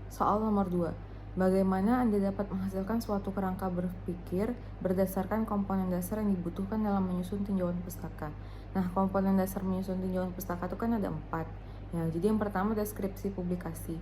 Soal nomor 2. Bagaimana Anda dapat menghasilkan suatu kerangka berpikir berdasarkan komponen dasar yang dibutuhkan dalam menyusun tinjauan pustaka? Nah, komponen dasar menyusun tinjauan pustaka itu kan ada 4. Ya, jadi yang pertama deskripsi publikasi.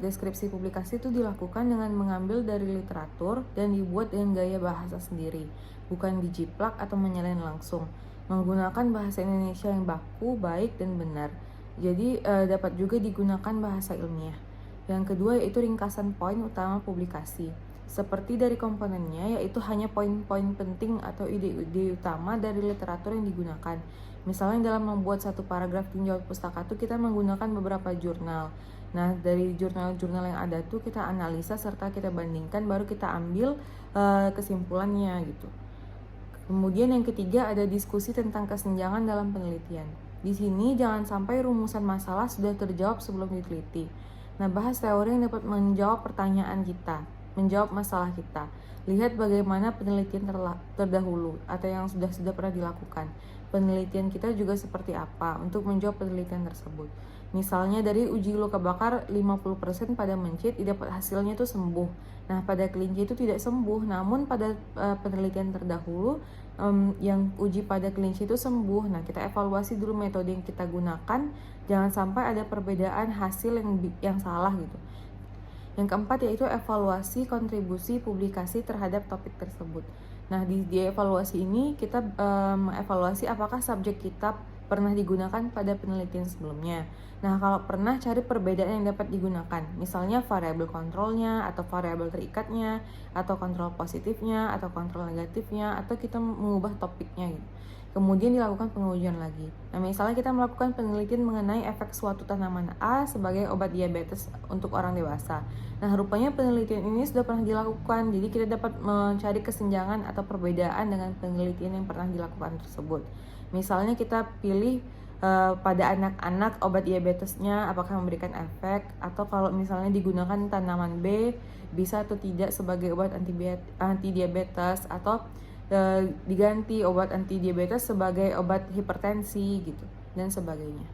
Deskripsi publikasi itu dilakukan dengan mengambil dari literatur dan dibuat dengan gaya bahasa sendiri, bukan dijiplak atau menyalain langsung. Menggunakan bahasa Indonesia yang baku, baik, dan benar. Jadi dapat juga digunakan bahasa ilmiah. Yang kedua yaitu ringkasan poin utama publikasi. Seperti dari komponennya, yaitu hanya poin-poin penting atau ide-ide utama dari literatur yang digunakan. Misalnya dalam membuat satu paragraf tinjauan pustaka itu kita menggunakan beberapa jurnal. Nah, dari jurnal-jurnal yang ada tuh kita analisa serta kita bandingkan, baru kita ambil kesimpulannya gitu. Kemudian yang ketiga ada diskusi tentang kesenjangan dalam penelitian. Di sini jangan sampai rumusan masalah sudah terjawab sebelum diteliti. Nah, bahas teori yang dapat menjawab pertanyaan kita, menjawab masalah kita. Lihat bagaimana penelitian terdahulu atau yang sudah pernah dilakukan. Penelitian kita juga seperti apa untuk menjawab penelitian tersebut. Misalnya dari uji luka bakar 50% pada mencit didapat hasilnya itu sembuh. Nah, pada kelinci itu tidak sembuh, namun pada penelitian terdahulu yang uji pada kelinci itu sembuh. Nah, kita evaluasi dulu metode yang kita gunakan, jangan sampai ada perbedaan hasil yang salah gitu. Yang keempat yaitu evaluasi kontribusi publikasi terhadap topik tersebut. Nah, di evaluasi ini kita mengevaluasi apakah subjek kita pernah digunakan pada penelitian sebelumnya. Nah, kalau pernah, cari perbedaan yang dapat digunakan. Misalnya variabel kontrolnya, atau variabel terikatnya, atau kontrol positifnya, atau kontrol negatifnya, atau kita mengubah topiknya gitu. Kemudian dilakukan pengujian lagi. Nah, misalnya kita melakukan penelitian mengenai efek suatu tanaman A sebagai obat diabetes untuk orang dewasa. Nah, rupanya penelitian ini sudah pernah dilakukan, jadi kita dapat mencari kesenjangan atau perbedaan dengan penelitian yang pernah dilakukan tersebut. Misalnya kita pilih pada anak-anak obat diabetesnya apakah memberikan efek, atau kalau misalnya digunakan tanaman B bisa atau tidak sebagai obat anti diabetes, atau diganti obat anti diabetes sebagai obat hipertensi gitu dan sebagainya.